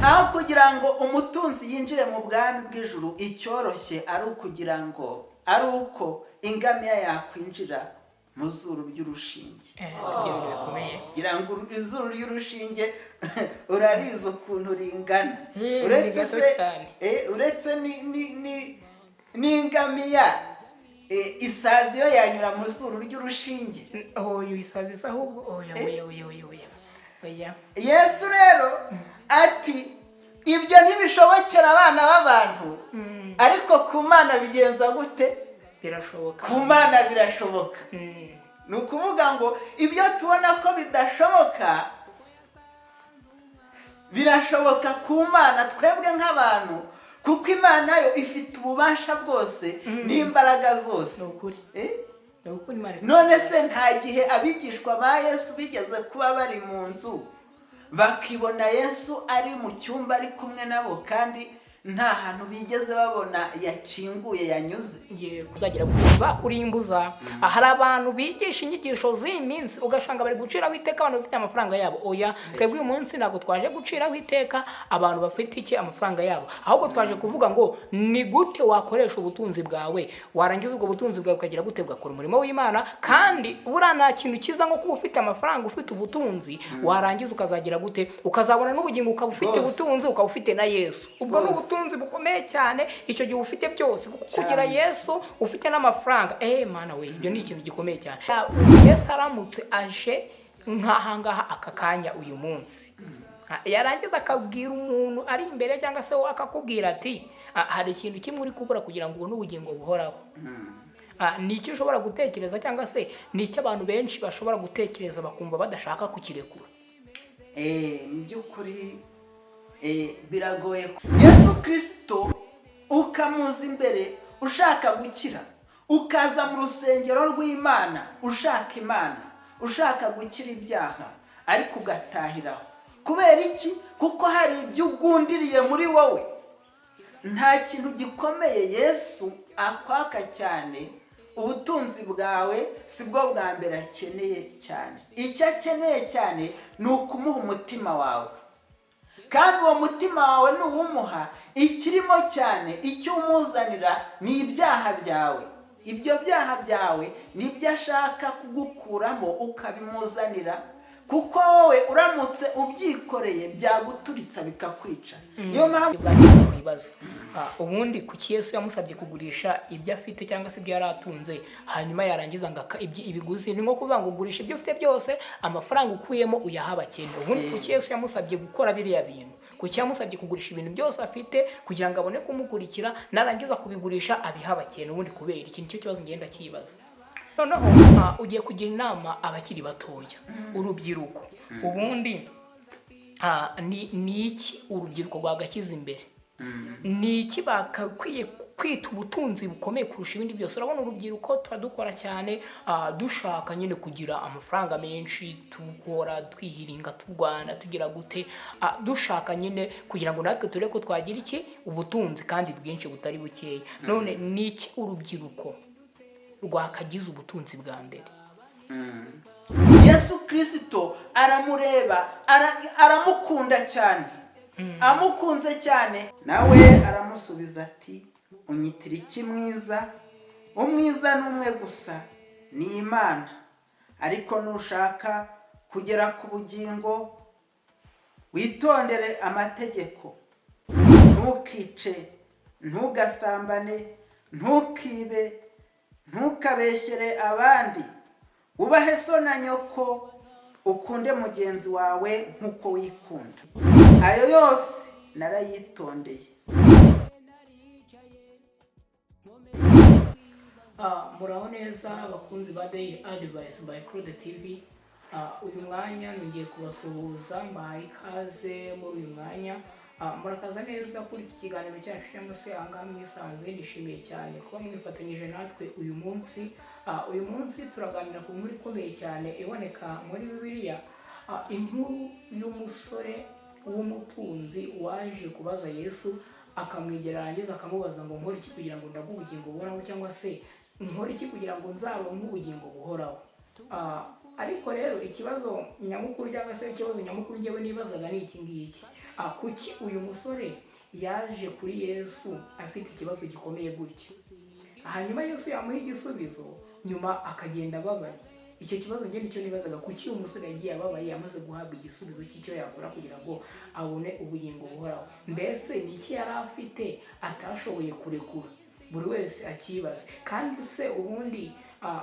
aho kugira ngo umutunzi yinjire mu bwami bw'ijuru, icyoroshye ari ukugira ngo ari uko ingamiya yakwinjira mu zuru ry'urushinge. Gira ngo izuru ry'urushinge urariza ukuntu ringana, uretse n'ingamiya isazi yo yanyura mu zuru ry'urushinge. Isazi ahubwo oya. Yesu rero ati ibyo ntibishobokera abana b'abantu, ariko ku Mana bigenza gute? Birashoboka. Ku Mana birashoboka. Ni ukuvuga ngo ibyo tubona ko bidashoboka birashoboka ku Mana twebwe nk'abantu, kuko Imana yo ifite ububasha bwose n'imbaraga zose. None se nta gihe abigishwa ba Yesu bigeze kuba bari mu nzu bakibona Yesu ari mu cyumba ari kumwe nabo, kandi nta hantu bigeze babona yakinguye yanyuze? Kuzagira kuza kurimbuza. Hari abantu bigisha inyigisho z'iminsi ugashanga bari guciraho iteka abantu bafite amafaranga yabo. Oya, twebwe uyu munsi ntabwo twaje guciraho iteka abantu bafite iki amafaranga yabo, ahubwo twaje kuvuga ngo ni gute wakoresha ubutunzi bwawe, warangiza ubwo butunzi bwawe ukagira gute bugakora umurimo w'Imana. Kandi buriya nta kintu kiza nko kuba ufite amafaranga, ufite ubutunzi, warangiza ukazagira gute ukazabona n'ubugingo, ukaba ufite ubutunzi, ukaba ufite na Yesu. Ubwo ni ubutunzi bukomeye cyane. Icyo gihe ufite byose, kugira Yesu ufite n'amafaranga. Mana we, ibyo ni ikintu gikomeye cyane. Yesu aramutse aje nk'ahangaha aka kanya uyu munsi, yarangiza akabwira umuntu ari imbere cyangwa se wowe akakubwira ati hari ikintu kimwe uri kubura kugira ngo ubone ubugingo buhoraho. Ni icyo ushobora gutekereza, cyangwa se ni icyo abantu benshi bashobora gutekereza bakumva badashaka kukirekura? Mu by'ukuri biragoye. Yesu Kristo ukamuza imbere ushaka gukira, ukaza mu rusengero rw'Imana ushaka Imana, ushaka gukira ibyaha, ariko ugatahiraho. Kubera iki? Kuko hari ibyo ugundiriye muri wowe. Nta kintu gikomeye Yesu akwaka cyane. Ubutunzi bwawe si bwo bwa mbere akeneye cyane. Icyo akeneye cyane ni ukumuha umutima wawe, kandi uwo mutima wawe nuwumuha, ikirimo cyane icyo umuzanira ni ibyaha byawe. Ibyo byaha byawe nibyo ashaka kugukuramo ukabimuzanira, kuko wowe uramutse ubyikoreye byaguturitsa bikakwica. Niyo mpamvu ibibazo ubundi kuki Yesu yamusabye kugurisha ibyo afite cyangwa se ibyo yari atunze, hanyuma yarangiza ngo ibiguzi. Ni nko kuvuga ngo ugurisha ibyo ufite byose, amafaranga ukuyemo uyaha abakene. Ubundi kuki Yesu yamusabye gukora biriya bintu? Kuki yamusabye kugurisha ibintu byose afite kugira ngo abone kumukurikira, narangiza kubigurisha abiha abakene? Ubundi kubera iki? Nicyo kibazo ngenda kibaza. Noneho ugiye kugira inama abakiri batoya, urubyiruko. Ubundi ni iki urubyiruko rwagakiza imbere? Ni iki bakakwiye kwita ubutunzi bukomeye kurusha ibindi byose? Urabona urubyiruko tuba dukora cyane, dushaka nyine kugira amafaranga menshi, tukora twihiringa, turwana, tugira gute, dushaka nyine kugira ngo natwe turebe ko twagira iki ubutunzi kandi bwinshi butari bukeya. None ni iki urubyiruko rwakagize ubutunzi bwa mbere? Yesu Kristo aramureba, aramukunda cyane. Amukunze cyane, nawe aramusubiza ati unyitira iki mwiza? Umwiza ni umwe gusa, ni Imana. Ariko nushaka kugera ku bugingo, witondere amategeko: ntukice, ntugasambane, ntukibe, ntukabeshyere abandi, wubahe so na nyoko, ukunde mugenzi wawe nk'uko wikunda. Ayo yose narayitondeye. Muraho neza abakunzi ba Daily Advice by Claude TV. Uyu mwanya ngiye kubasuhuza, mbahaye ikaze muri uyu mwanya. Murakaza neza kuri iki kiganiro cyacu cyangwa se ahangaha mwisanze. Ndishimiye cyane kuba mwifatanyije natwe uyu munsi. Uyu munsi turaganira ku nkuru ikomeye cyane iboneka muri Bibiliya, inkuru y'umusore w'umutunzi waje kubaza Yesu, akamwegera arangiza akamubaza ngo nkore iki kugira ngo ndagubugingo buhoraho, cyangwa se nkore iki kugira ngo nzaronke ubugingo buhoraho. ariko rero ikibazo nyamukuru cyangwa se ikibazo nyamukuru njyewe nibazaga ni iki ngiki. Kuki uyu musore yaje kuri Yesu afite ikibazo gikomeye gutya, hanyuma Yesu yamuha igisubizo nyuma akagenda ababaye? Icyo kibazo njye nicyo nibazaga, kuki uyu musore yagiye ababaye amaze guhabwa igisubizo cy'icyo yakora kugira ngo abone ubugingo buhoraho? Mbese ni iki yari afite atashoboye kurekura? Buri wese akibaza. Kandi se ubundi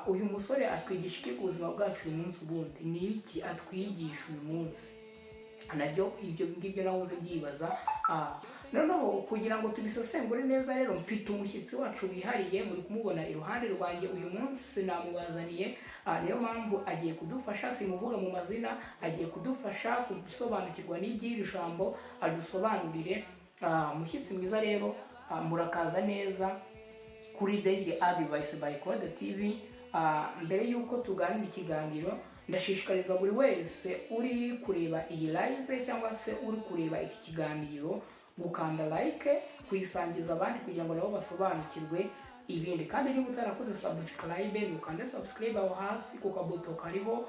uyu musore atwigisha iki ku buzima bwacu uyu munsi? Ubundi ni iki atwigisha uyu munsi? Nabyo ibyo ngibyo nahoze mbyibaza. Noneho kugira ngo tubisesengure neza rero, mfite umushyitsi wacu wihariye, muri kumubona iruhande rwanjye uyu munsi, namubazaniye. Niyo mpamvu agiye kudufasha, simuvuga mu mazina, agiye kudufasha kudusobanukirwa n'iby'iri jambo, adusobanurire. Umushyitsi mwiza rero, murakaza neza kuri Daily Advice by Claude TV. Mbere y'uko tuganira ikiganiro, ndashishikariza buri wese uri kureba iyi live cyangwa se uri kureba iki kiganiro gukanda like, kuyisangiza abandi kugira ngo nabo basobanukirwe ibindi. Kandi niba utarakoze subscribe, ukande subscribe aho hasi ku kabuto kariho,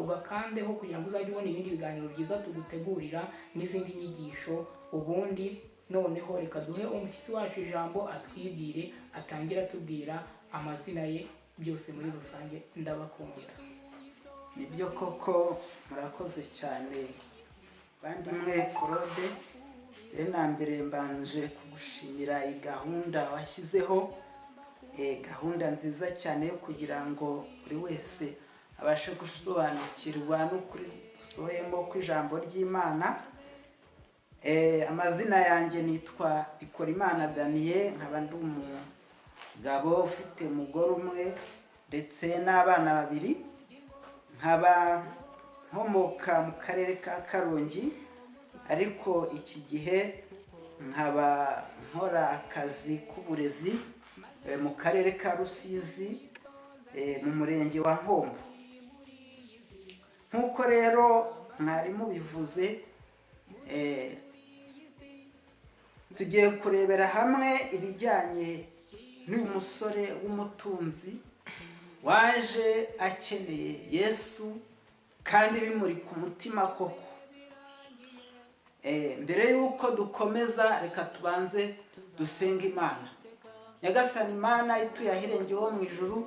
ugakandeho kugira ngo uzajye ubona ibindi biganiro byiza tugutegurira n'izindi nyigisho. Ubundi noneho reka duhe umushyitsi wacu ijambo atwibwire, atangira atubwira amazina ye byose muri rusange. Ndabakunda. Nibyo koko, murakoze cyane bandimwe Claude. Rero na mbere mbanje kugushimira iyi gahunda washyizeho, gahunda nziza cyane yo kugira ngo buri wese abashe gusobanukirwa n'ukuri dusohoyemo kw'ijambo ry'Imana. Amazina yanjye nitwa Bikorimana Daniel, nkaba ndi umugabo ufite umugore umwe ndetse n'abana babiri. Nkaba nkomoka mu karere ka Karongi, ariko iki gihe nkaba nkora akazi k'uburezi mu karere ka Rusizi, mu murenge wa Nkombo. Nk'uko rero mwarimu bivuze, tugiye kurebera hamwe ibijyanye n'uyu musore w'umutunzi waje akeneye Yesu kandi bimuri ku mutima koko. Mbere y'uko dukomeza, reka tubanze dusenga Imana. Nyagasani Imana ituye ahirengeyeho mu ijuru,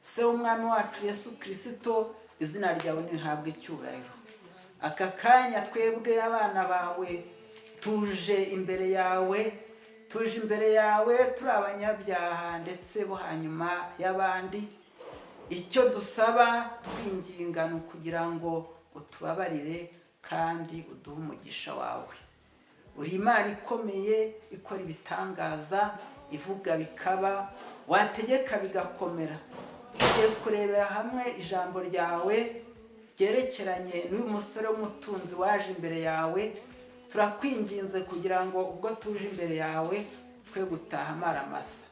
se w'umwami wacu Yesu Kristo, izina ryawe nirihabwe icyubahiro. Aka kanya twebwe abana bawe tuje imbere yawe turi abanyabyaha ndetse bo hanyuma y'abandi. Icyo dusaba twinginga ni ukugira ngo utubabarire kandi uduhe umugisha wawe. Uri Imana ikomeye, ikora ibitangaza, ivuga bikaba, wategeka bigakomera. Tugiye kurebera hamwe ijambo ryawe ryerekeranye n'uyu musore w'umutunzi waje imbere yawe. Turakwinginze kugira ngo ubwo tuje imbere yawe twe gutaha amaramasa.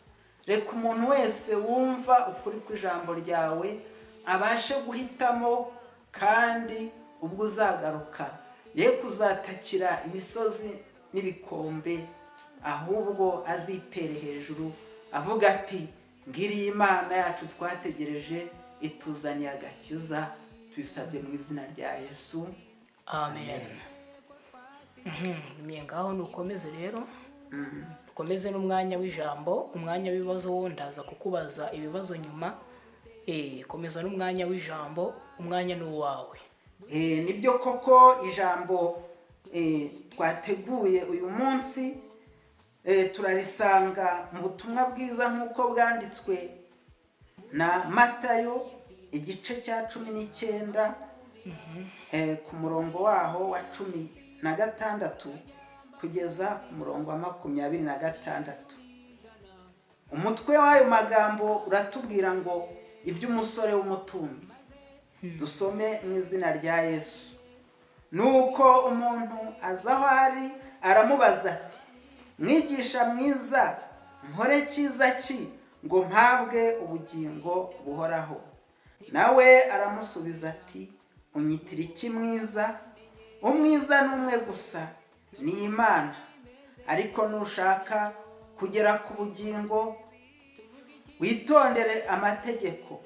Reka umuntu wese wumva ukuri kw'ijambo ryawe abashe guhitamo, kandi ubwo uzagaruka ye kuzatakira imisozi n'ibikombe, ahubwo azitere hejuru avuga ati, ngiriye Imana yacu twategereje, ituzaniye agakiza. Twisabye mu izina rya Yesu, Amen. Ngaho nukomeze rero, ukomeze n'umwanya w'ijambo, umwanya w'ibibazo wo ndaza kukubaza ibibazo nyuma. Komeza n'umwanya w'ijambo, umwanya ni uwawe. Nibyo koko, ijambo twateguye uyu munsi turarisanga mu butumwa bwiza nk'uko bwanditswe na Matayo, igice cya 19, ku murongo waho wa 16 kugeza ku murongo wa 26. Umutwe w'ayo magambo uratubwira ngo iby'umusore w'umutunzi. Dusome mu izina rya Yesu. Nuko umuntu aza aho ari, aramubaza ati, mwigisha mwiza, nkore cyiza ki ngo mpabwe ubugingo buhoraho? Nawe aramusubiza ati, unyitira iki mwiza? Umwiza ni umwe gusa, ni Imana. Ariko nushaka kugera ku bugingo, witondere amategeko.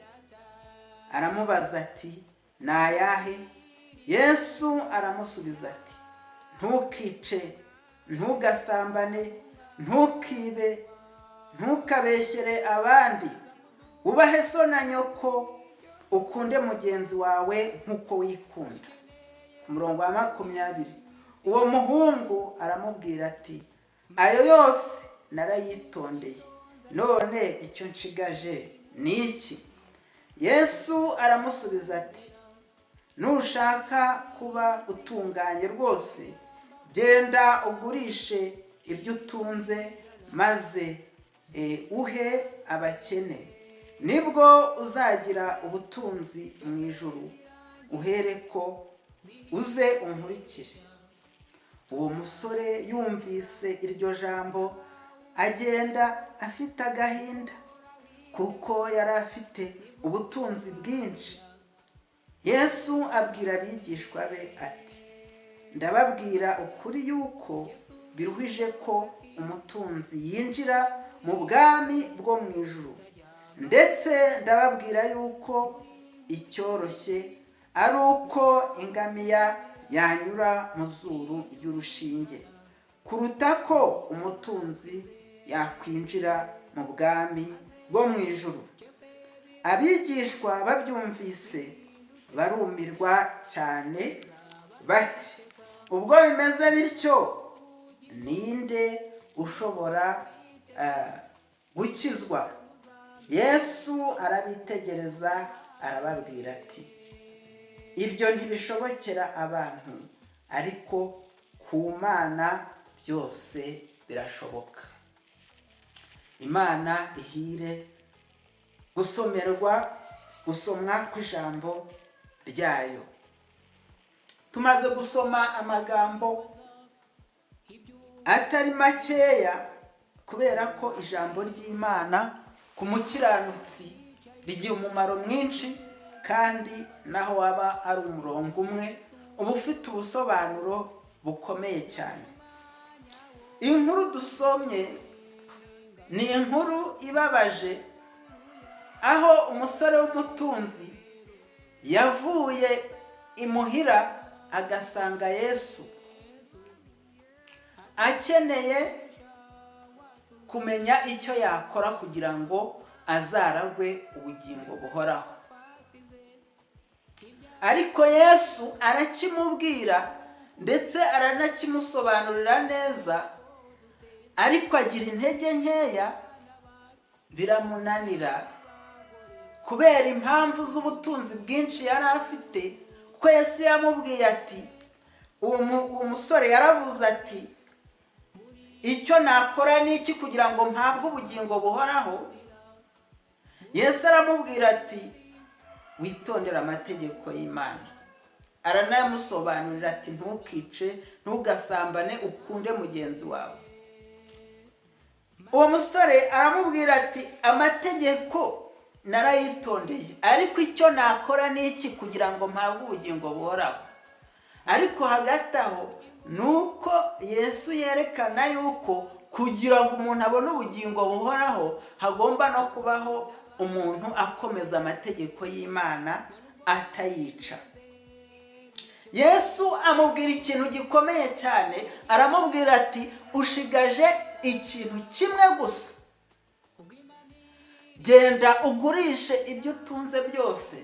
Aramubaza ati, ni ayahe? Yesu aramusubiza ati, ntukice, ntugasambane, ntukibe, ntukabeshyere abandi, ubahe so na nyoko, ukunde mugenzi wawe nk'uko wikunda. Ku murongo wa 20, uwo muhungu aramubwira ati, ayo yose narayitondeye, none icyo nshigaje ni iki? Yesu aramusubiza ati, nushaka kuba utunganye rwose, genda ugurishe ibyo utunze maze uhe abakene, nibwo uzagira ubutunzi mu ijuru, uhereko uze unkurikire. Uwo musore yumvise iryo jambo agenda afite agahinda, kuko yari afite ubutunzi bwinshi. Yesu abwira abigishwa be ati, ndababwira ukuri yuko biruhije ko umutunzi yinjira mu bwami bwo mu ijuru. Ndetse ndababwira yuko icyoroshye ari uko ingamiya yanyura mu zuru ry'urushinge, kuruta ko umutunzi yakwinjira mu bwami bwo mu ijuru. Abigishwa babyumvise barumirwa cyane bati, ubwo bimeze bityo, ninde ushobora gukizwa? Yesu arabitegereza arababwira ati, ibyo ntibishobokera abantu, ariko ku Mana byose birashoboka. Imana ihire gusomwa kw'ijambo ryayo. Tumaze gusoma amagambo atari makeya, kubera ko ijambo ry'Imana ku mukiranutsi rigira umumaro mwinshi, kandi naho waba ari umurongo umwe uba ufite ubusobanuro bukomeye cyane. Inkuru dusomye ni inkuru ibabaje, aho umusore w'umutunzi yavuye imuhira agasanga Yesu, akeneye kumenya icyo yakora kugira ngo azaragwe ubugingo buhoraho. Ariko Yesu arakimubwira ndetse aranakimusobanurira neza, ariko agira intege nkeya, biramunanira kubera impamvu z'ubutunzi bwinshi yari afite. Kuko Yesu yamubwiye ati, uwo musore yaravuze ati, icyo nakora ni iki kugira ngo mpabwe ubugingo buhoraho? Yesu aramubwira ati, witondere amategeko y'Imana. Aranamusobanurira ati, ntukice, ntugasambane, ukunde mugenzi wawe. Uwo musore aramubwira ati, amategeko narayitondeye, ariko icyo nakora ni iki kugira ngo mpabwe ubugingo buhoraho? Ariko hagati aho nuko Yesu yerekana yuko kugira ngo umuntu abone ubugingo buhoraho hagomba no kubaho umuntu akomeza amategeko y'Imana atayica. Yesu amubwira ikintu gikomeye cyane, aramubwira ati, ushigaje ikintu kimwe gusa, genda ugurishe ibyo utunze byose,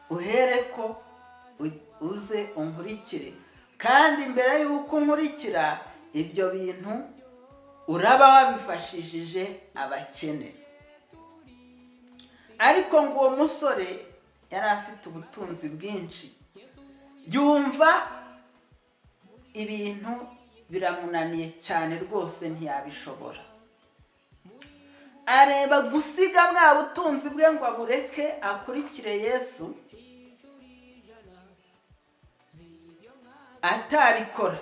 uhereko uze unkurikire, kandi mbere y'uko unkurikira ibyo bintu uraba wabifashishije abakene. Ariko ngo uwo musore yari afite ubutunzi bwinshi, yumva ibintu biramunaniye cyane rwose, ntiyabishobora. Areba gusiga mwa butunzi bwe ngo abureke akurikire Yesu, atabikora.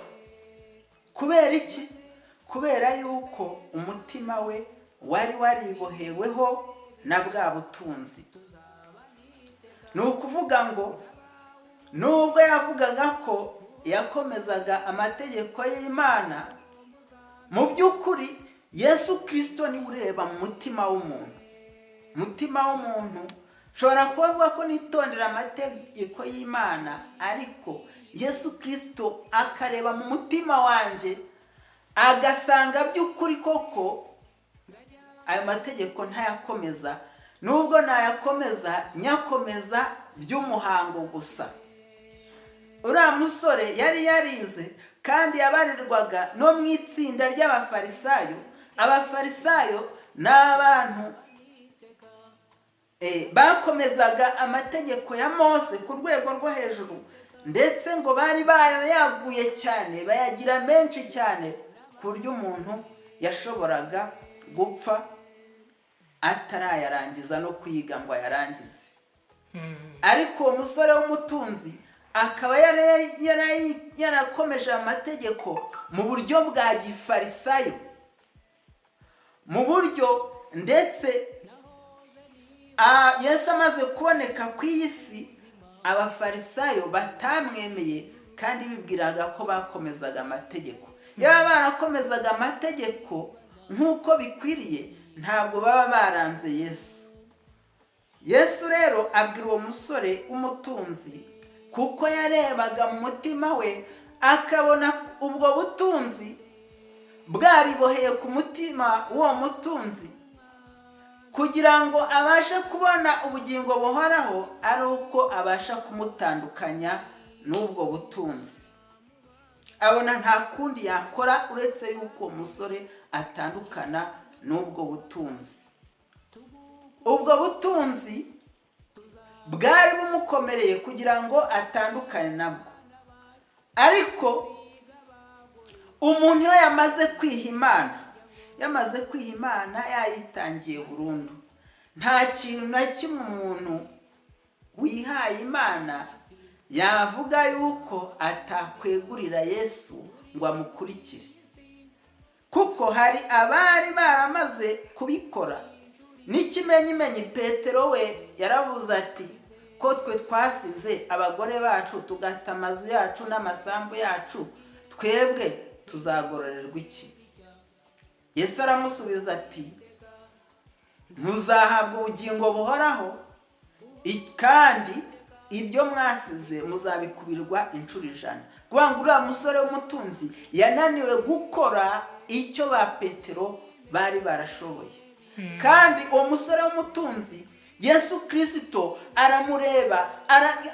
Kubera iki? Kubera yuko umutima we wari wariboheweho na bwa butunzi. Ni ukuvuga ngo nubwo yavugaga ko yakomezaga amategeko y'Imana, mu by'ukuri Yesu Kristo niwe ureba mu mutima w'umuntu. Umutima w'umuntu ushobora kuvuga ko nitondera amategeko y'Imana, ariko Yesu Kristo akareba mu mutima wanjye agasanga by'ukuri koko ayo mategeko ntayakomeza, nubwo nayakomeza nyakomeza by'umuhango gusa. uriya musore yari yarize kandi yabarirwaga no mu itsinda ry'abafarisayo. Abafarisayo ni abantu bakomezaga amategeko ya Mose ku rwego rwo hejuru, ndetse ngo bari barayaguye cyane, bayagira menshi cyane ku buryo umuntu yashoboraga gupfa atarayarangiza no kwiga ngo ayarangize. Ariko uwo musore w'umutunzi akaba yarakomeje amategeko mu buryo bwa gifarisayo, mu buryo ndetse Yesu amaze kuboneka ku isi, abafarisayo batamwemeye kandi bibwiraga ko bakomezaga amategeko. Iyo barakomezaga amategeko nk'uko bikwiriye, ntabwo baba baranze Yesu. Yesu rero abwira uwo musore w'umutunzi, kuko yarebaga mu mutima we akabona ubwo butunzi bwariboheye ku mutima w'uwo mutunzi, kugira ngo abashe kubona ubugingo buhoraho, ari uko abasha kumutandukanya n'ubwo butunzi. Abona nta kundi yakora uretse yuko umusore atandukana n'ubwo butunzi. Ubwo butunzi bwari bumukomereye kugira ngo atandukane nabwo. Ariko umuntu iyo yamaze kwiha Imana, yayitangiye burundu. Nta kintu na kimwe umuntu wihaye Imana yavuga yuko atakwegurira Yesu ngo amukurikire, kuko hari abari baramaze kubikora. N'ikimenyimenyi Petero we yaravuze ati, ko twe twasize abagore bacu tugata amazu yacu n'amasambu yacu, twebwe tuzagororerwa iki? Yesu aramusubiza ati, muzahabwa ubugingo buhoraho, kandi ibyo mwasize muzabikubirwa inshuro 100. Kuvuga ngo uriya musore w'umutunzi yananiwe gukora icyo ba Petero bari barashoboye. Kandi uwo musore w'umutunzi Yesu Kristo aramureba,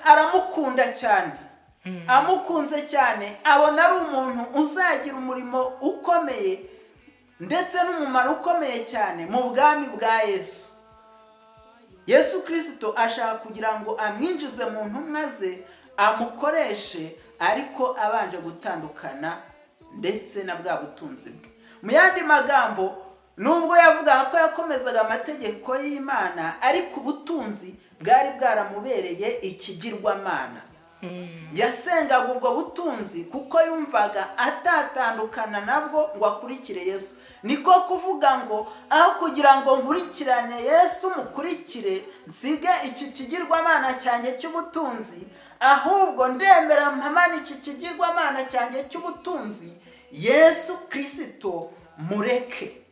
aramukunda cyane. Amukunze cyane, abona ari umuntu uzagira umurimo ukomeye ndetse n'umumaro ukomeye cyane mu bwami bwa Yesu. Yesu Kristo ashaka kugira ngo amwinjize mu ntumwa ze, amukoreshe, ariko abanje gutandukana ndetse na bwa butunzi bwe. Mu yandi magambo, nubwo yavugaga ko yakomezaga amategeko y'Imana, ariko ubutunzi bwari bwaramubereye ikigirwamana. Yasengaga ubwo butunzi kuko yumvaga atatandukana nabwo ngo akurikire Yesu. Niko kuvuga ngo aho kugira ngo nkurikirane Yesu mukurikire, nsige iki kigirwamana cyanjye cy'ubutunzi, ahubwo ndemera mpamana iki kigirwamana cyanjye cy'ubutunzi, Yesu Kristo mureke.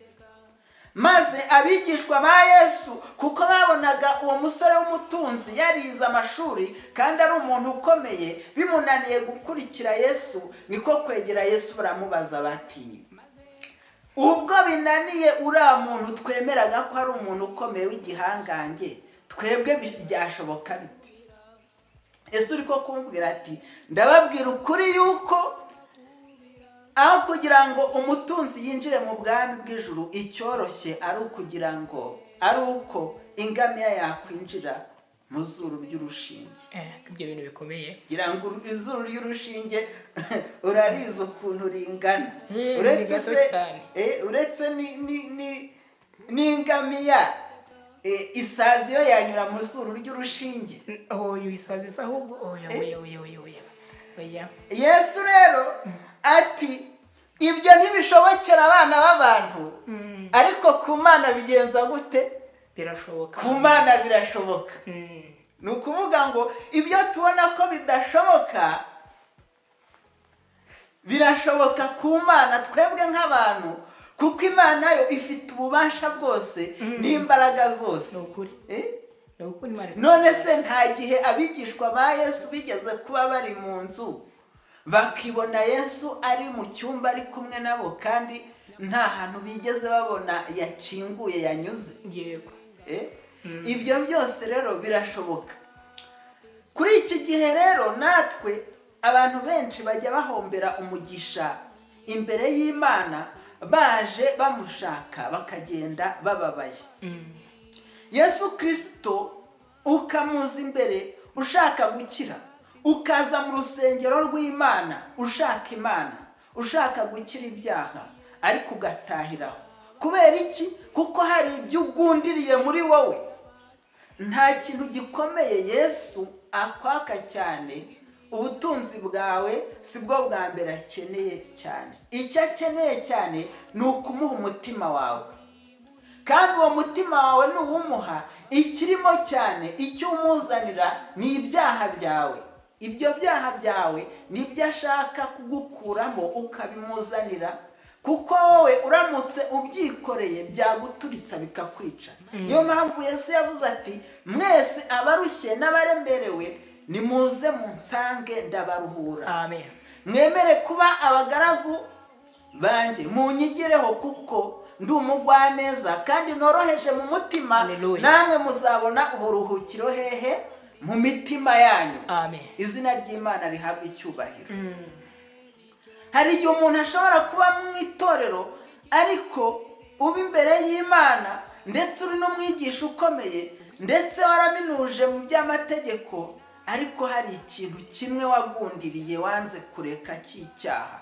Maze abigishwa ba Yesu, kuko babonaga uwo musore w'umutunzi yarize amashuri kandi ari umuntu ukomeye, bimunaniye gukurikira Yesu, niko kwegera Yesu baramubaza bati, ubwo binaniye uriya muntu twemeraga ko ari umuntu ukomeye w'igihangange, twebwe byashoboka bite? Yesu uriko kumubwira ati, ndababwira ukuri yuko aho kugira ngo umutunzi yinjire mu bwami bw'ijuru, icyoroshye ari uko ingamiya yakwinjira mu zuru ry'urushinge. Ibyo bintu bikomeye. Gira ngo izuru ry'urushinge urariza ukuntu ringana. Uretse n'ingamiya, isazi yo yanyura mu zuru ry'urushinge. Isazi ahubwo oya. Yesu rero ati, ibyo ntibishobokera abana b'abantu, ariko ku Mana bigenza gute? Birashoboka. Ku Mana birashoboka. Ni ukuvuga ngo ibyo tubona ko bidashoboka, birashoboka ku Mana twebwe nk'abantu, kuko Imana yo ifite ububasha bwose n'imbaraga zose. none se nta gihe abigishwa ba Yesu bigeze kuba bari mu nzu bakibona Yesu ari mu cyumba ari kumwe nabo kandi nta hantu bigeze babona yakinguye yanyuze? yego. Ibyo byose rero birashoboka. Kuri iki gihe rero natwe abantu benshi bajya bahombera umugisha imbere y'Imana baje bamushaka bakagenda bababaye. Yesu Kristo ukamuza imbere ushaka gukira, ukaza mu rusengero rw'Imana ushaka Imana, ushaka gukira ibyaha, ariko ugatahiraho. Kubera iki? Kuko hari ibyo ugundiriye muri wowe. Nta kintu gikomeye Yesu akwaka cyane. Ubutunzi bwawe si bwo bwa mbere akeneye cyane. Icyo akeneye cyane ni ukumuha umutima wawe, kandi uwo mutima wawe nuwumuha, ikirimo cyane icyo umuzanira ni ibyaha byawe. Ibyo byaha byawe nibyo ashaka kugukuramo ukabimuzanira, kuko wowe uramutse ubyikoreye byaguturitsa bikakwica. Niyo mpamvu Yesu yavuze ati, mwese abarushye n'abaremerewe nimuze munsange ndabaruhura. Amen. Mwemere kuba abagaragu banjye, munyigireho kuko ndi umugwaneza kandi noroheje mu mutima. Hallelujah. Namwe muzabona uburuhukiro hehe? Mu mitima yanyu. Amen. Izina ry'Imana rihabwa icyubahiro. Hari igihe umuntu ashobora kuba mu itorero ariko uba imbere y'Imana ndetse uri n'umwigisha ukomeye ndetse waraminuje mu by'amategeko, ariko hari ikintu kimwe wagundiriye wanze kureka cy'icyaha.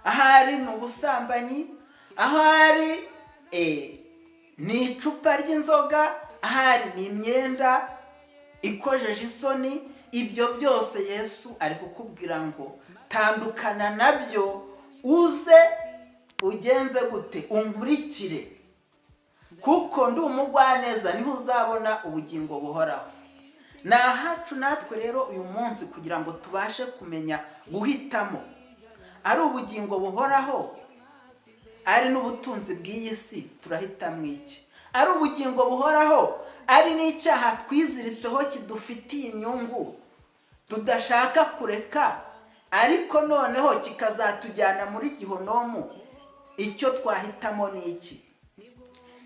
Ahari ni ubusambanyi, ahari ni icupa ry'inzoga, ahari ni imyenda ikojeje isoni. Ibyo byose Yesu ari kukubwira ngo tandukana nabyo, uze ugenze gute? Unkurikire, kuko ndi umugwaneza, niho uzabona ubugingo buhoraho. Ni ahacu natwe rero uyu munsi kugira ngo tubashe kumenya guhitamo, ari ubugingo buhoraho, ari n'ubutunzi bw'iyi si, turahitamo iki? Ari ubugingo buhoraho, ari n'icyaha twiziritseho kidufitiye inyungu tudashaka kureka, ariko noneho kikazatujyana muri gihonomu, icyo twahitamo ni iki?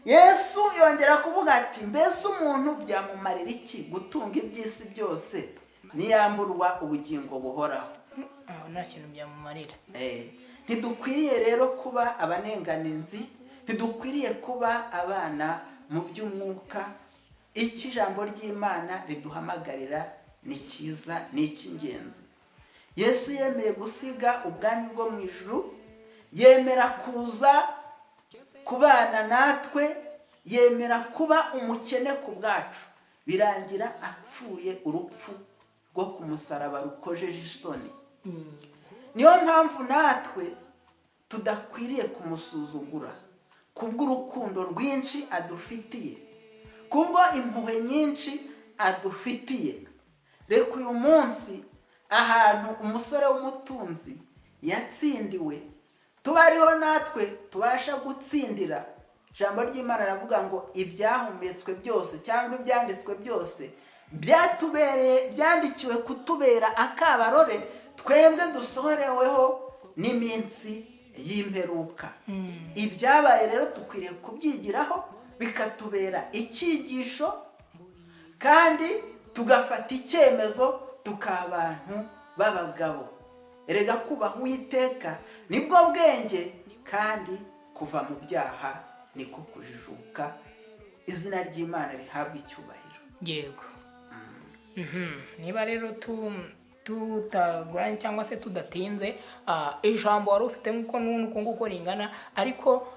Yesu yongera kuvuga ati, mbese umuntu byamumarira iki gutunga iby'isi byose niyamburwa ubugingo buhoraho? Nta kintu byamumarira. Ntidukwiriye rero kuba abanenganizi, ntidukwiriye kuba abana mu by'umwuka. Iki ijambo ry'Imana riduhamagarira ni cyiza, ni icy'ingenzi. Yesu yemeye gusiga ubwami bwo mu ijuru, yemera kuza kubana natwe, yemera kuba umukene ku bwacu, birangira apfuye urupfu rwo ku musaraba rukojeje isoni. Niyo mpamvu natwe tudakwiriye kumusuzugura, kubw'urukundo rwinshi adufitiye, kubwo impuhwe nyinshi adufitiye. Reka uyu munsi ahantu umusore w'umutunzi yatsindiwe, tuba ariho natwe tubasha gutsindira. Ijambo ry'Imana ravuga ngo ibyahumetswe byose cyangwa ibyanditswe byose byandikiwe kutubera akabarore, twebwe dusohoreweho n'iminsi y'imperuka. Ibyabaye rero dukwiriye kubyigiraho bikatubera icyigisho, kandi tugafata icyemezo tukaba abantu b'abagabo. Erega kubaha Uwiteka nibwo bwenge, kandi kuva mu byaha niko kujijuka. Izina ry'Imana rihabwa icyubahiro. Yego. Niba rero tutaguranye cyangwa se tudatinze, ijambo wari ufite nk'uko n'uko nguko ringana, ariko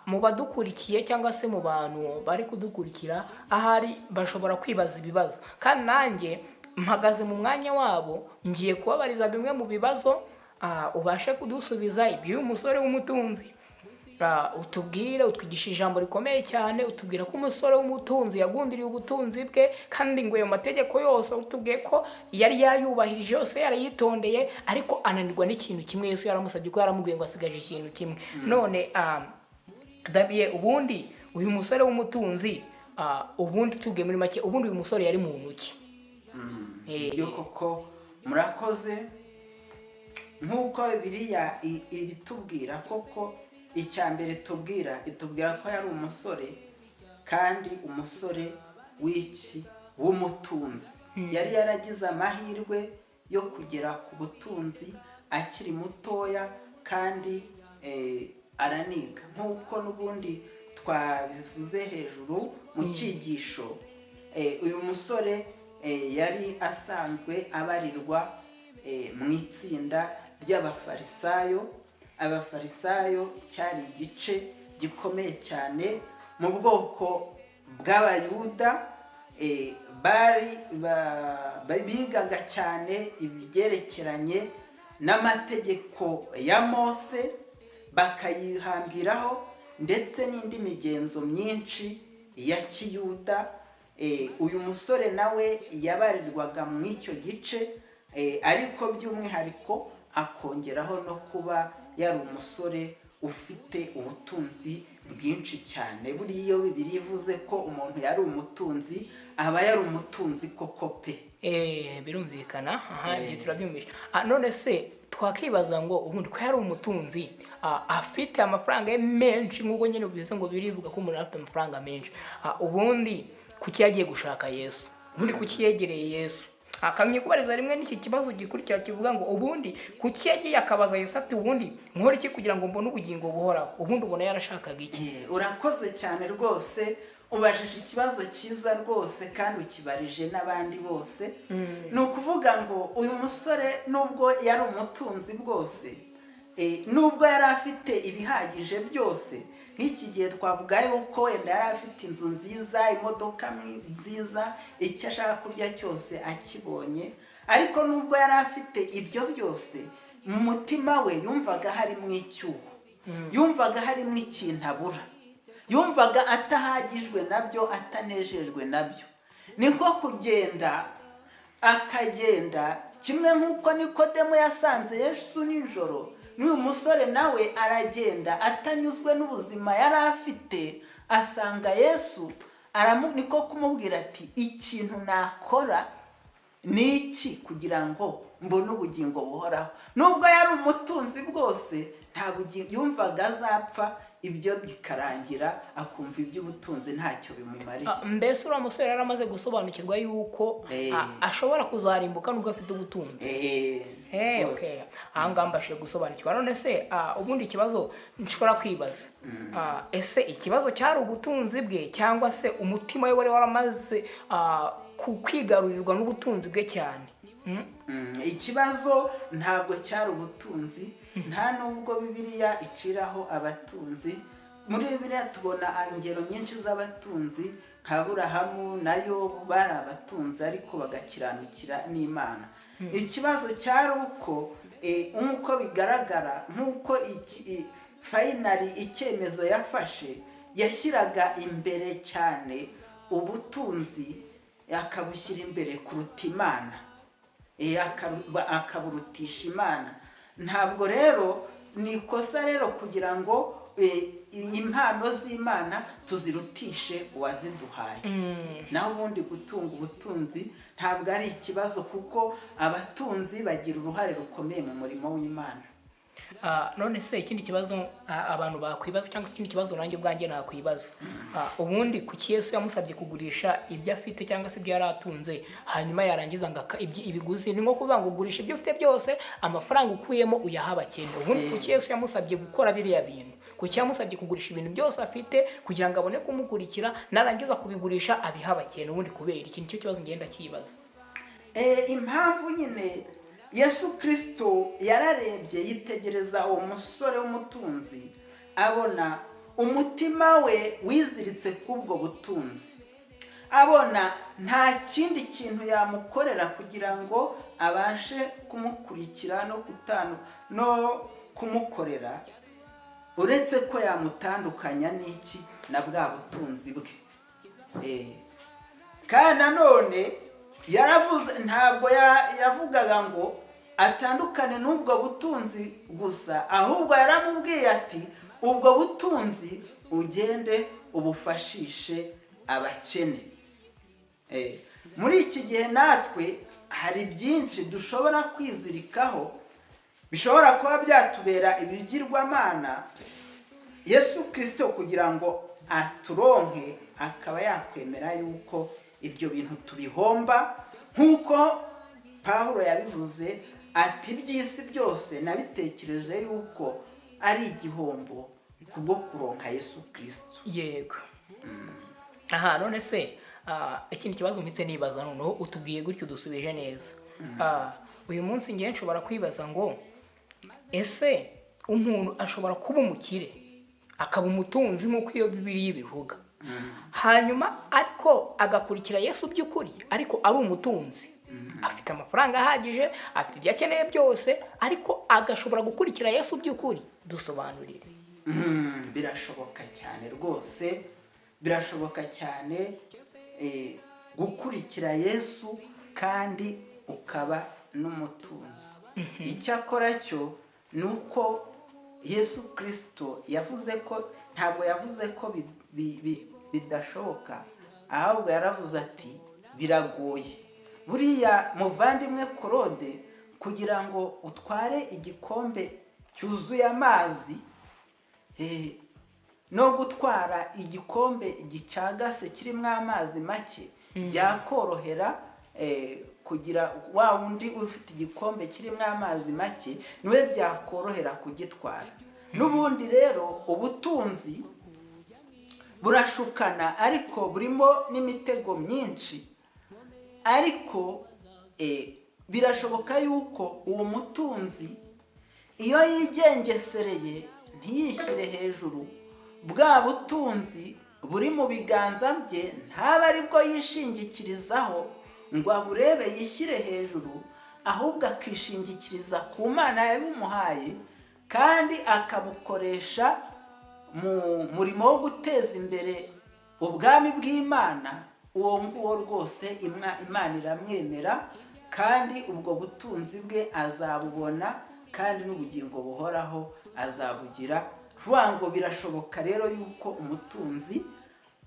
mu badukurikiye cyangwa se mu bantu bari kudukurikira, ahari bashobora kwibaza ibibazo, kandi nanjye mpagaze mu mwanya wabo, ngiye kubabariza bimwe mu bibazo, ubashe kudusubiza. Iby'uyu musore w'umutunzi, utubwire, utwigisha ijambo rikomeye cyane, utubwira ko umusore w'umutunzi yagundiriye ubutunzi bwe, kandi ngo ayo mategeko yose utubwiye ko yari yayubahirije yose, yarayitondeye, ariko ananirwa n'ikintu kimwe. Yesu yaramusabye ko yaramubwiye ngo asigaje ikintu kimwe. None Dabiye, ubundi uyu musore w'umutunzi ubundi tubwiye muri make, ubundi uyu musore yari muntu ki? Ibyo koko murakoze. Nk'uko Bibiliya ibitubwira koko, icya mbere itubwira ko yari umusore, kandi umusore w'umutunzi. Yari yaragize amahirwe yo kugera ku butunzi akiri mutoya, kandi araniga nk'uko n'ubundi twabivuze hejuru mu cyigisho. Uyu musore yari asanzwe abarirwa mu itsinda ry'abafarisayo. Abafarisayo cyari igice gikomeye cyane mu bwoko bw'abayuda. Bigaga cyane ibyerekeranye n'amategeko ya Mose, bakayihambiraho ndetse n'indi migenzo myinshi ya kiyuda. Uyu musore nawe yabarirwaga mu icyo gice, ariko by'umwihariko akongeraho no kuba yari umusore ufite ubutunzi bwinshi cyane. Buriya iyo Bibiliya ivuze ko umuntu yari umutunzi, aba yari umutunzi koko pe. Birumvikana, igihe turabyumvisha. None se twakibaza ngo ubundi ko yari umutunzi, afite amafaranga ye menshi, nk'uko nyine bivuze ngo birivuga ko umuntu afite amafaranga menshi, ubundi kuki yagiye gushaka Yesu? Ubundi kuki yegereye Yesu? Akanyikubariza rimwe n'iki kibazo gikurikira kivuga ngo ubundi kuki yagiye akabaza Yesu ati ubundi nkora iki kugira ngo mbone ubugingo buhoraho? Ubundi ubona yarashakaga iki? Urakoze cyane rwose, ubajije ikibazo cyiza rwose, kandi ukibarije n'abandi bose. Ni ukuvuga ngo uyu musore nubwo yari umutunzi bwose, nubwo yari afite ibihagije byose, nk'iki gihe twavuga yuko wenda yari afite inzu nziza, imodoka nziza, icyo ashaka kurya cyose akibonye, ariko nubwo yari afite ibyo byose, mu mutima we yumvaga harimo icyuho, yumvaga harimo ikintu abura, yumvaga atahagijwe nabyo, atanejejwe nabyo. Niko kugenda akagenda, kimwe nk'uko Nikodemo yasanze Yesu nijoro, n'uyu musore nawe aragenda atanyuzwe n'ubuzima yari afite, asanga Yesu. Niko kumubwira ati ikintu nakora ni iki kugira ngo mbone ubugingo buhoraho? Nubwo yari umutunzi bwose, nta bugingo yumvaga azapfa, ibyo bikarangira akumva iby'ubutunzi ntacyo bimumariye. Mbese uriya musore yari amaze gusobanukirwa yuko ashobora kuzarimbuka nubwo afite ubutunzi. Okay. Ahangaha mbashe gusobanukirwa. None se ubundi ikibazo nshobora kwibaza, ese ikibazo cyari ubutunzi bwe, cyangwa se umutima we wari waramaze kwigarurirwa n'ubutunzi bwe cyane? Ikibazo ntabwo cyari ubutunzi, nta nubwo Bibiliya iciraho abatunzi. Muri Bibiliya tubona ingero nyinshi z'abatunzi, nka Aburahamu na Yobu bari abatunzi ariko bagakiranukira n'Imana. Ikibazo cyari uko nk'uko bigaragara, nk'uko finally icyemezo yafashe, yashyiraga imbere cyane ubutunzi, akabushyira imbere kuruta Imana, akaburutisha Imana. Ntabwo rero ni ikosa rero kugira ngo impano z'Imana tuzirutishe uwaziduhaye. Naho ubundi gutunga ubutunzi ntabwo ari ikibazo, kuko abatunzi bagira uruhare rukomeye mu murimo w'Imana. None se ikindi kibazo abantu bakwibaza, cyangwa ikindi kibazo nanjye ubwanjye nakwibaza, ubundi kuki Yesu yamusabye kugurisha ibyo afite cyangwa se ibyo yari atunze, hanyuma yarangiza ngo ibiguzi? Ni nko kuvuga ngo ugurisha ibyo ufite byose, amafaranga ukuyemo uyaha abakene. Ubundi kuki Yesu yamusabye gukora biriya bintu? Kuki yamusabye kugurisha ibintu byose afite kugira ngo abone kumukurikira, narangiza kubigurisha abiha abakene? Ubundi kubera iki? Nicyo kibazo ngenda kibaza. Impamvu nyine Yesu Kristo yararebye, yitegereza uwo musore w'umutunzi, abona umutima we wiziritse kubwo butunzi, abona nta kindi kintu yamukorera kugira ngo abashe kumukurikira no kumukorera, uretse ko yamutandukanya n'iki? Na bwa butunzi bwe. Kandi nanone yaravuze, ntabwo yavugaga ngo atandukane n'ubwo butunzi gusa, ahubwo yaramubwiye ati ubwo butunzi ugende ubufashishe abakene. Muri iki gihe natwe hari byinshi dushobora kwizirikaho bishobora kuba byatubera ibigirwamana. Yesu Kristo kugira ngo aturonke akaba yakwemera yuko ibyo bintu tubihomba, nk'uko Pawulo yabivuze ati iby'isi byose nabitekereje yuko ari igihombo kubwo kuronka Yesu Kristo. Yego. None se ikindi kibazo mpitse nibaza, noneho utubwiye gutyo dusubije neza. Uyu munsi ngiye nshobora kwibaza ngo ese umuntu ashobora kuba umukire akaba umutunzi nk'uko iyo Bibiliya ibivuga, hanyuma ariko agakurikira Yesu by'ukuri, ariko ari umutunzi, afite amafaranga ahagije, afite ibyo akeneye byose, ariko agashobora gukurikira Yesu by'ukuri? Dusobanurire. Birashoboka cyane rwose, birashoboka cyane gukurikira Yesu kandi ukaba n'umutunzi. Icyakora cyo ni uko Yesu Kristo yavuze ko, ntabwo yavuze ko bidashoboka, ahubwo yaravuze ati biragoye. Buriya muvandimwe Claude, kugira ngo utware igikombe cyuzuye amazi no gutwara igikombe gicagase kirimo amazi make byakorohera kugira wa wundi ufite igikombe kirimo amazi make niwe byakorohera kugitwara. N'ubundi rero ubutunzi burashukana, ariko burimo n'imitego myinshi, ariko birashoboka yuko uwo mutunzi iyo yigengesereye ntiyishyire hejuru, bwa butunzi buri mu biganza bye ntaba aribwo yishingikirizaho ngo aburebe yishyire hejuru, ahubwo akishingikiriza ku Mana yabumuhaye, kandi akabukoresha mu murimo wo guteza imbere ubwami bw'Imana. Uwo nguwo rwose Imana iramwemera, kandi ubwo butunzi bwe azabubona, kandi n'ubugingo buhoraho azabugira. Vuga ngo birashoboka rero yuko umutunzi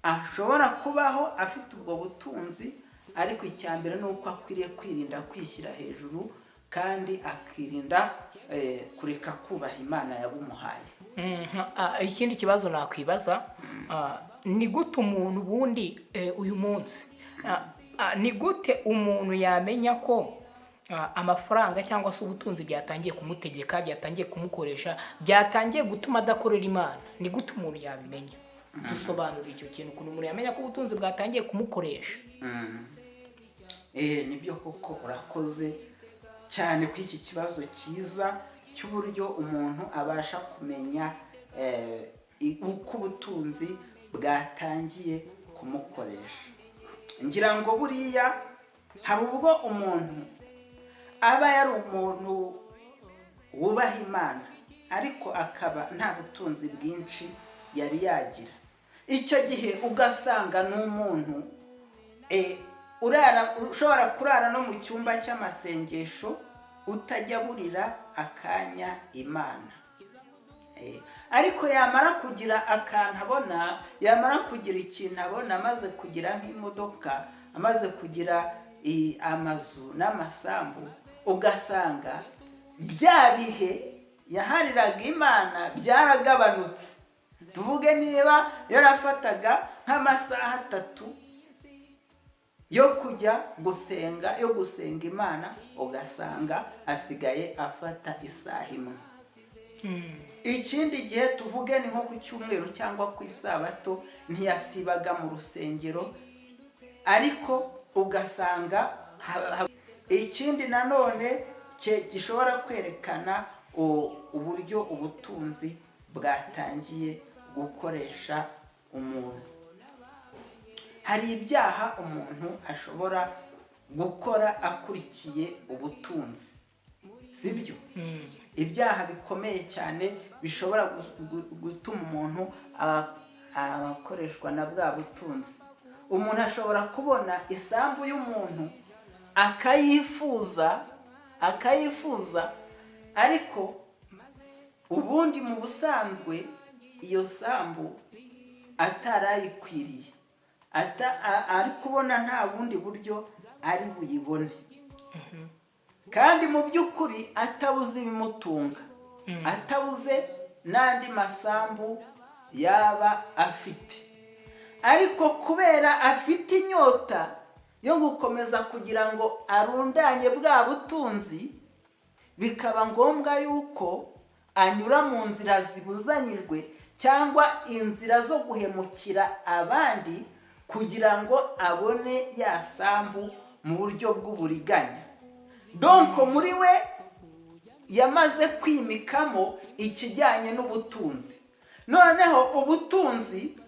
ashobora kubaho afite ubwo butunzi, ariko icya mbere ni uko akwiriye kwirinda kwishyira hejuru, kandi akirinda kureka kubaha Imana yabumuhaye. Ikindi kibazo nakwibaza, ni gute umuntu ubundi uyu munsi, ni gute umuntu yamenya ko amafaranga cyangwa se ubutunzi byatangiye kumutegeka, byatangiye kumukoresha, byatangiye gutuma adakorera Imana? Ni gute umuntu yabimenya? Dusobanura icyo kintu, ukuntu umuntu yamenya ko ubutunzi bwatangiye kumukoresha. Nibyo koko, urakoze cyane ku iki kibazo cyiza cy'uburyo umuntu abasha kumenya uko ubutunzi bwatangiye kumukoresha. Ngira ngo buriya hari ubwo umuntu aba yari umuntu wubaha Imana, ariko akaba nta butunzi bwinshi yari yagira. Icyo gihe ugasanga n'umuntu ushobora kurara no mu cyumba cy'amasengesho utajya burira akanya Imana, ariko yamara kugira akantu abona, yamara kugira ikintu abona, amaze kugira nk'imodoka, amaze kugira amazu n'amasambu, ugasanga bya bihe yahariraga Imana byaragabanutse. Tuvuge niba yarafataga nk'amasaha 3 yo kujya gusenga, yo gusenga Imana, ugasanga asigaye afata isaha 1. Ikindi gihe tuvuge ni nko ku cyumweru cyangwa ku isabato ntiyasibaga mu rusengero, ariko ugasanga ikindi nanone gishobora kwerekana uburyo ubutunzi bwatangiye gukoresha umuntu. Hari ibyaha umuntu ashobora gukora akurikiye ubutunzi, sibyo? Ibyaha bikomeye cyane bishobora gutuma umuntu akoreshwa na bwa butunzi. Umuntu ashobora kubona isambu y'umuntu akayifuza, ariko ubundi mu busanzwe iyo sambu atarayikwiriye, ari kubona nta bundi buryo ari buyibone, kandi mu by'ukuri atabuze ibimutunga, atabuze n'andi masambu yaba afite, ariko kubera afite inyota yo gukomeza kugira ngo arundanye bwa butunzi, bikaba ngombwa yuko anyura mu nzira zibuzanyijwe cyangwa inzira zo guhemukira abandi kugira ngo abone ya sambu mu buryo bw'uburiganya. Donc muri we yamaze kwimikamo ikijyanye n'ubutunzi, noneho ubutunzi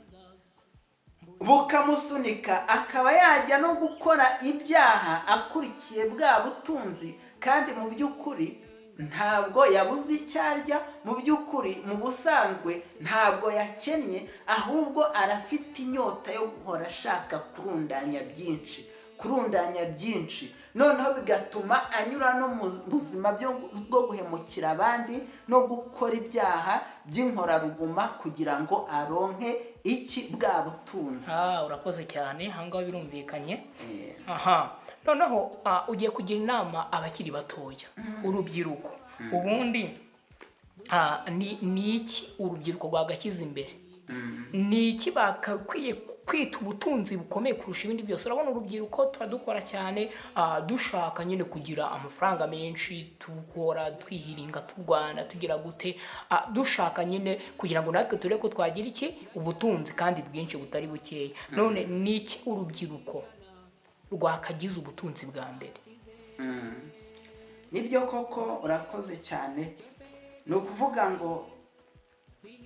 bukamusunika akaba yajya no gukora ibyaha akurikiye bwa butunzi, kandi mu by'ukuri ntabwo yabuze icyo arya, mu by'ukuri mu busanzwe ntabwo yakennye, ahubwo arafite inyota yo guhora ashaka kurundanya byinshi, noneho bigatuma anyura no mu buzima bwo guhemukira abandi no gukora ibyaha by'inkoraruguma kugira ngo aronke bwa butunzi. Urakoze cyane, ahangaha birumvikanye. Noneho ugiye kugira inama abakiri batoya, urubyiruko, ubundi ni iki urubyiruko rwagashyize imbere? Ni iki bakakwiye kwita ubutunzi bukomeye kurusha ibindi byose? Urabona urubyiruko tuba dukora cyane, dushaka nyine kugira amafaranga menshi, tukora twihiringa, turwana, tugira gute, dushaka nyine kugira ngo natwe turebe ko twagira ubutunzi kandi bwinshi butari bukeya. None ni iki urubyiruko rwakagize ubutunzi bwa mbere? Nibyo koko, urakoze cyane. Ni ukuvuga ngo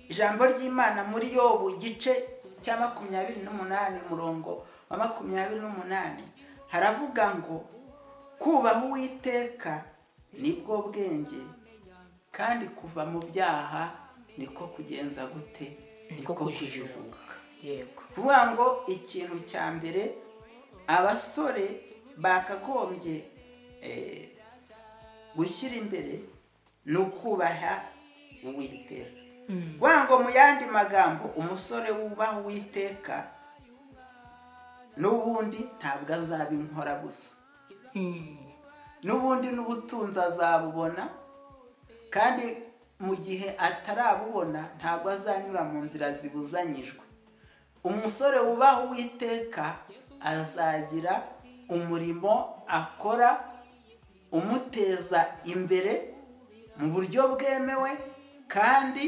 ijambo ry'Imana muri Yobu igice cya 28 umurongo wa 28 haravuga ngo kubaha Uwiteka nibwo bwenge, kandi kuva mu byaha niko kugenza gute, niko kujijuka. Yego, kuvuga ngo ikintu cya mbere abasore bakagombye gushyira imbere ni ukubaha Uwiteka. Kuvuga ngo mu yandi magambo, umusore wubaha Uwiteka n'ubundi ntabwo azaba inkora gusa, n'ubundi n'ubutunzi azabubona, kandi mu gihe atarabubona ntabwo azanyura mu nzira zibuzanyijwe. Umusore wubaha Uwiteka azagira umurimo akora umuteza imbere mu buryo bwemewe, kandi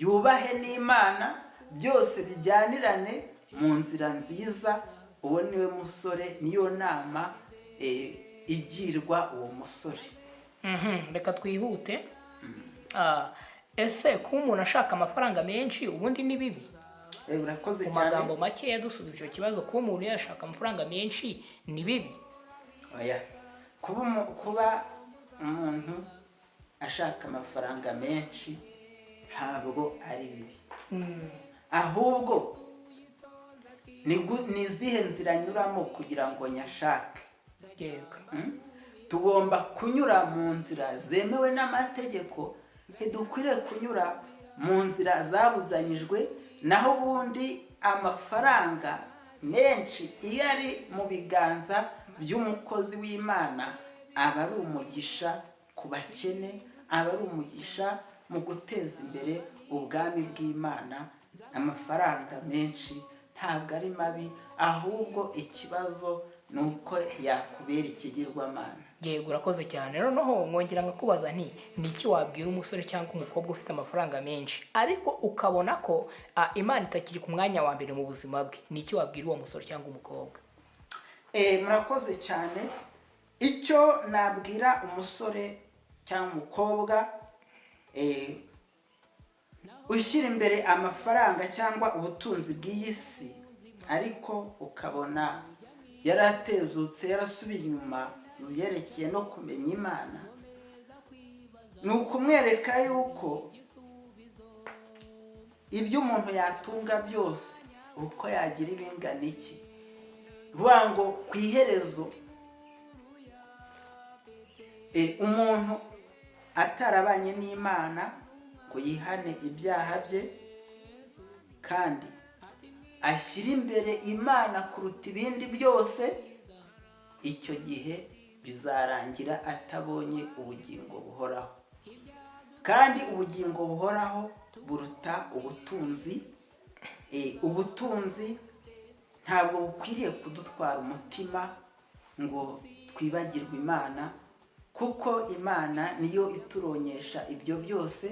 yubahe n'Imana, byose bijyanirane mu nzira nziza. Uwo niwe musore, niyo nama igirwa uwo musore. Reka twihute. Ese kuba umuntu ashaka amafaranga menshi ubundi ni bibi? Urakoze cyane. Mu magambo make yadusubiza icyo kibazo, kuba umuntu yashaka amafaranga menshi ni bibi? Oya, kuba umuntu ashaka amafaranga menshi ntabwo ari bibi, ahubwo ni izihe nzira anyuramo kugira ngo nyashake. Yego, tugomba kunyura mu nzira zemewe n'amategeko, ntidukwiriye kunyura mu nzira zabuzanyijwe. Naho ubundi amafaranga menshi iyo ari mu biganza by'umukozi w'Imana aba ari umugisha ku bakene, aba ari umugisha mu guteza imbere ubwami bw'Imana. Amafaranga menshi ntabwo ari mabi, ahubwo ikibazo ni uko yakubera ikigirwamana. Yego, urakoze cyane. Noneho mwongera nkakubaza ni iki wabwira umusore cyangwa umukobwa ufite amafaranga menshi ariko ukabona ko Imana itakiri ku mwanya wa mbere mu buzima bwe? Ni iki wabwira uwo musore cyangwa umukobwa? Murakoze cyane. Icyo nabwira umusore cyangwa umukobwa ushyira imbere amafaranga cyangwa ubutunzi bw'iyi si, ariko ukabona yaratezutse, yarasubiye inyuma mu byerekeye no kumenya Imana, ni ukumwereka yuko ibyo umuntu yatunga byose uko yagira ibingana iki. Vuga ngo ku iherezo umuntu atarabanye n'Imana ngo yihane ibyaha bye, kandi ashyira imbere Imana kuruta ibindi byose, icyo gihe bizarangira atabonye ubugingo buhoraho. Kandi ubugingo buhoraho buruta ubutunzi. Ubutunzi ntabwo bukwiriye kudutwara umutima ngo twibagirwe Imana, kuko Imana niyo ituronyesha ibyo byose,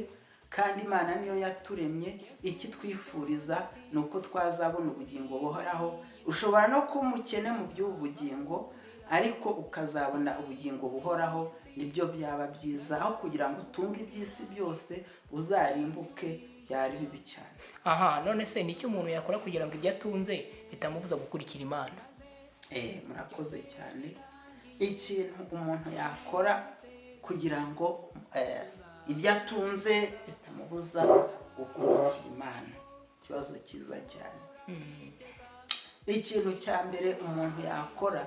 kandi Imana niyo yaturemye. Iki twifuriza ni uko twazabona ubugingo buhoraho. Ushobora no kuba umukene mu by'ubu bugingo, ariko ukazabona ubugingo buhoraho. Nibyo byaba byiza, aho kugira ngo utunge iby'isi byose uzarimbuke, byari bibi cyane. None se nicyo umuntu yakora kugira ngo ibyo atunze bitamubuza gukurikira Imana? Murakoze cyane. Ikintu umuntu yakora kugira ngo ibyo atunze bitamubuza gukurikira Imana, ikibazo cyiza cyane. Ikintu cya mbere umuntu yakora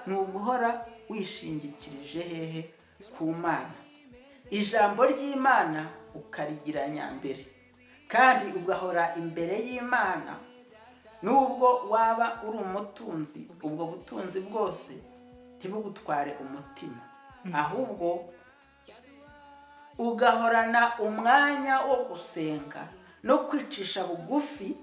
ni uguhora wishingikirije hehe? Ku Mana. Ijambo ry'Imana ukarigira nyambere, kandi ugahora imbere y'Imana. Nubwo waba uri umutunzi, ubwo butunzi bwose ntibugutware umutima, ahubwo ugahorana umwanya wo gusenga no kwicisha bugufi,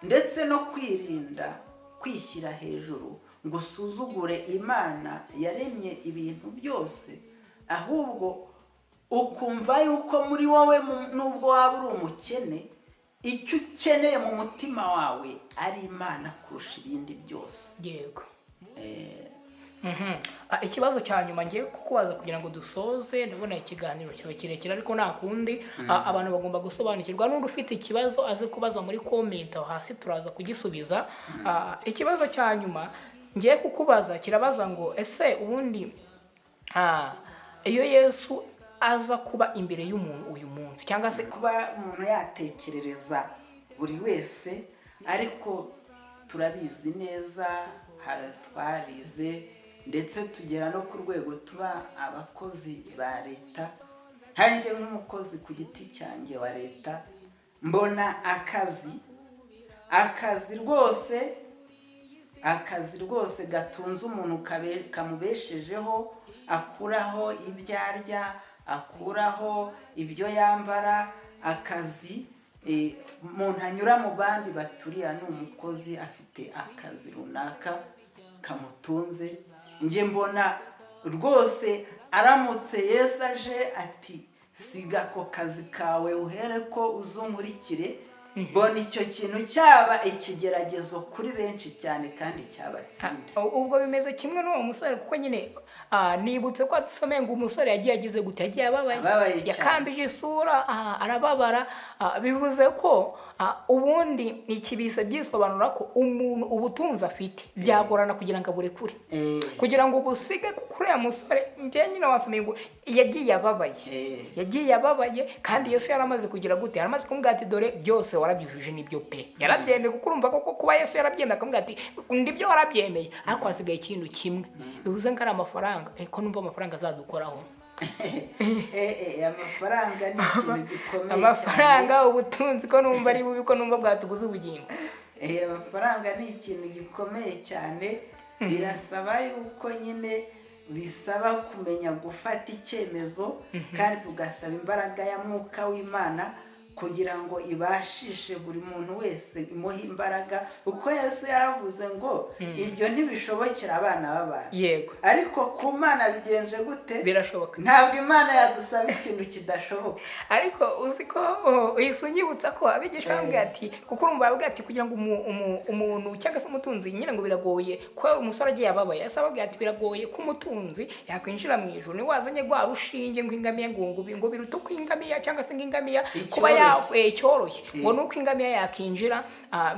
ndetse no kwirinda kwishyira hejuru ngo usuzugure Imana yaremye ibintu byose, ahubwo ukumva yuko muri wowe nubwo waba uri umukene, icyo ukeneye mu mutima wawe ari Imana kurusha ibindi byose. Yego. Ikibazo cya nyuma ngiye kukubaza kugira ngo dusoze, ndabona ikiganiro kiba kirekire ariko nta kundi, abantu bagomba gusobanukirwa. N'undi ufite ikibazo aze kubaza muri comment aho hasi turaza kugisubiza. Ikibazo cya nyuma ngiye kukubaza kirabaza ngo ese ubundi iyo Yesu aza kuba imbere y'umuntu uyu munsi, cyangwa se kuba umuntu yatekerereza buri wese, ariko turabizi neza, twarize ndetse tugera no ku rwego tuba abakozi ba leta. Hanjye nk'umukozi ku giti cyanjye wa leta, mbona akazi rwose gatunze umuntu, kamubeshejeho, akuraho ibyo arya, akuraho ibyo yambara. Akazi umuntu anyura mu bandi baturiya ni umukozi, afite akazi runaka kamutunze. Njye mbona rwose aramutse Yesu aje ati siga ako kazi kawe uhere ko uzunkurikire, mbona icyo kintu cyaba ikigeragezo kuri benshi cyane kandi cyabatsinda. Ubwo bimeze kimwe n'uwo musore, kuko nyine nibutse ko dusomeye ngo umusore yagiye agize gute, yagiye ababaye, yakambije isura, arababara. Bivuze ko ubundi ikibise byisobanura ko umuntu ubutunzi afite byagorana kugira ngo aburekure, kugira ngo ubusige. Kuko uriya musore njye nyine wasomeye ngo yagiye ababaye, kandi Yesu yaramaze kugira gute, yaramaze kumubwira ati dore byose warabyujuje nibyo pe. Yarabyemeye, kuko urumva ko kuba Yesu yarabyemeye akamubwira ati ndibyo warabyemeye, ariko hasigaye ikintu kimwe. Bivuze ngo ari amafaranga. Ko numva amafaranga azadukoraho. Amafaranga ni ikintu gikomeye. Amafaranga, ubutunzi ko numva ari bubi, ko numva bwatuguza ubugingo. Amafaranga ni ikintu gikomeye cyane. Birasaba yuko nyine bisaba kumenya gufata icyemezo, kandi tugasaba imbaraga ya Mwuka w'Imana kugira ngo ibashishe buri muntu wese, imuha imbaraga. Uko Yesu yaravuze ngo ibyo ntibishobokera abana b'abantu. Yego. Ariko ku Mana bigenje gute? Birashoboka. Ntabwo Imana yadusaba ikintu kidashoboka. Ariko uzi ko uyisunyibutsa ko abigisha bambwira ati, kuko urumva bavuga ati kugira ngo umuntu cyangwa se umutunzi nyine ngo biragoye ko umusore agiye ababaye. Asa bavuga ati biragoye ko umutunzi yakwinjira mu ijuru. Ni wazanye gwa rushinge ngo ingamiya ngo biruta ko ingamiya cyangwa se ingamiya kuba cyoroshye, ngo nuko ingamiya yakinjira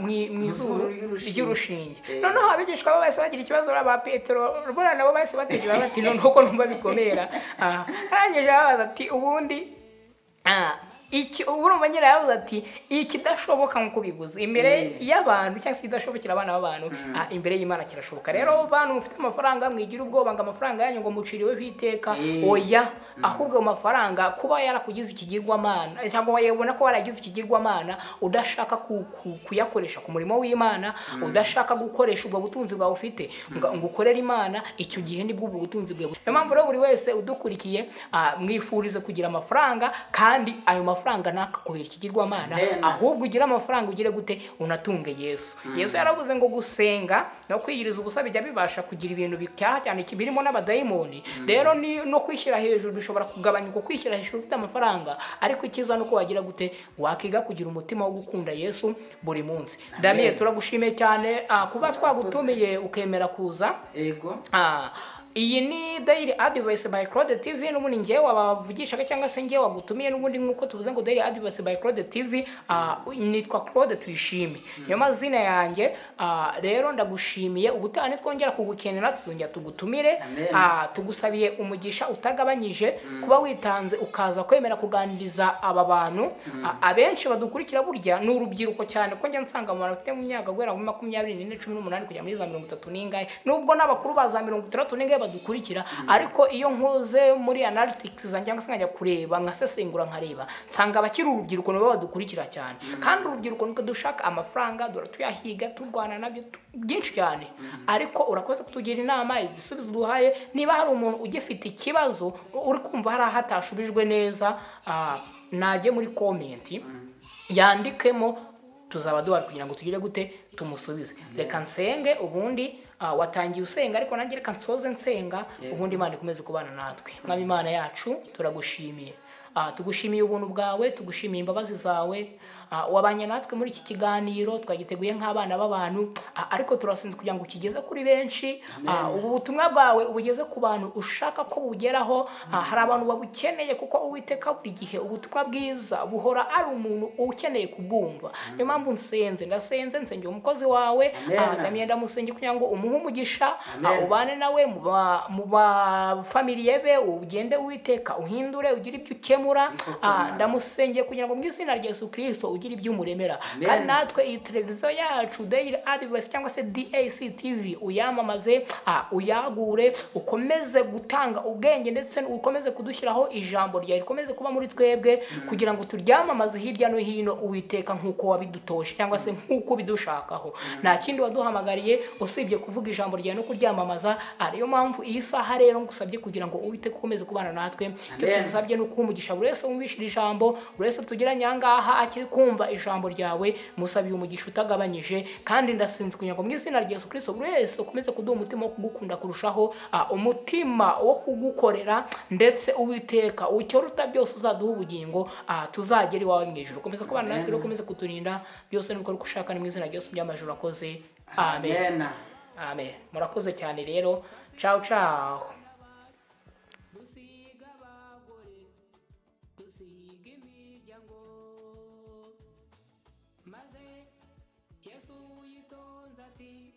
mu izuru ry'urushinge. Noneho abigishwa bahise bagira ikibazo ba Petero, rubona nabo bahise bategera bati noneho ko numva bikomera. Arangije abaza ati ubundi iki urumva nyine yavuze ati ikidashoboka nk'uko bivuze imbere y'abantu cyangwa se idashobokera abana b'abantu imbere y'Imana kirashoboka. Rero bantu mufite amafaranga mwigira ubwoba ngo amafaranga yanyu ngo muciriweho iteka, oya, ahubwo ayo mafaranga kuba yarakugize ikigirwamana cyangwa wayabona ko waragize ikigirwamana udashaka kuyakoresha ku murimo w'Imana, udashaka gukoresha ubwo butunzi bwawe ufite ngo ukorere Imana, icyo gihe nibwo ubwo butunzi bwawe. Niyo mpamvu rero buri wese udukurikiye mwifurize kugira amafaranga, kandi ayo mafaranga ntakakubera ikigirwamana, ahubwo ugira amafaranga ugire gute unatunge Yesu. Yesu yaravuze ngo gusenga no kwiyiriza ubusa bijya bibasha kugira ibintu bicyaha cyane birimo n'abadayimoni. Rero no kwishyira hejuru bishobora kugabanya uko kwishyira hejuru ufite amafaranga, ariko ikiza nuko wagira gute wakiga kugira umutima wo gukunda Yesu buri munsi. Damien, turagushimiye cyane kuba twagutumiye ukemera kuza. Yego. Iyi ni Daily Advice by Claude TV, n'ubundi ngewe wabavugishaga cyangwa se ngewe wagutumiye, n'ubundi nk'uko tuvuze ngo Daily Advice by Claude TV, nitwa Claude Tuyishime, niyo mazina yanjye. Rero ndagushimiye, ubutaha nitwongera kugukenera tuzongera tugutumire. Tugusabiye umugisha utagabanyije kuba witanze ukaza kwemera kuganiriza aba bantu. Abenshi badukurikira burya ni urubyiruko cyane, ko njya nsanga abantu bafite mu myaka guhera muri 24, 18 kujya muri za 30 n'ingahe, nubwo n'abakuru baza 36 n'ingahe badukurikira. Ariko iyo nkoze muri analytics cyangwa se nkajya kureba nkasesengura nkareba, nsanga abakiri urubyiruko nibo badukurikira cyane. Kandi urubyiruko niko dushaka amafaranga, dore tuyahiga turwana nabyo byinshi cyane. Ariko urakoze kutugira inama, ibisubizo duhaye. Niba hari umuntu ugifite ikibazo uri kumva hari ahatashubijwe neza, najye muri comment yandikemo, tuzaba duhari kugira ngo tugire gute tumusubize. Reka nsenge, ubundi watangiye usenga, ariko nanjye reka nsoze nsenga, ubundi Imana ikomeze kubana natwe. Mwami Imana yacu turagushimiye, tugushimiye ubuntu bwawe, tugushimiye imbabazi zawe. Wabanye natwe muri iki kiganiro, twagiteguye nk'abana b'abantu, ariko turasinze kugira ngo ukigeze kuri benshi. Ubu butumwa bwawe ubugeze ku bantu ushaka ko bugeraho. Hari abantu babukeneye, kuko Uwiteka buri gihe ubutumwa bwiza buhora ari umuntu ukeneye kubwumva. Niyo mpamvu ndasenze nsengera umukozi wawe Damien, ndamusenge kugira ngo umuhe umugisha, ubane nawe mu bafamiliye be, ugende Uwiteka uhindure, ugire ibyo ukemura. Ndamusengeye kugira ngo mu izina rya Yesu Kristo ugire ibyo umuremera. Kandi natwe iyi televiziyo yacu Daily Advice cyangwa se DAC TV uyamamaze, uyagure, ukomeze gutanga ubwenge, ndetse ukomeze kudushyiraho ijambo ryawe rikomeze kuba muri twebwe, kugira ngo turyamamaze hirya no hino Uwiteka nk'uko wabidutoshe cyangwa se nk'uko bidushakaho. Nta kindi waduhamagariye usibye kuvuga ijambo ryawe no kuryamamaza. Ariyo mpamvu iyi saha rero ngusabye kugira ngo Uwiteka ukomeze kubana natwe. Icyo tugusabye ni ukumugisha buri wese wumvishira ijambo, buri wese tugiranye ahangaha akiri kumva ijambo ryawe, musabiye umugisha utagabanyije. Kandi ndasinze kugira ngo mu izina rya Yesu Kristo buri wese ukomeze kuduha umutima wo kugukunda kurushaho, umutima wo kugukorera, ndetse Uwiteka ucyoruta byose uzaduha ubugingo, tuzagera iwawe mu ijuru. Ukomeze kubana natwe, ukomeze kuturinda, byose nibwo ushaka, ni mu izina rya Yesu by'amajuru akoze. Amen. Amen. Murakoze cyane rero. Ciao ciao. Maze Yesu yitonze ati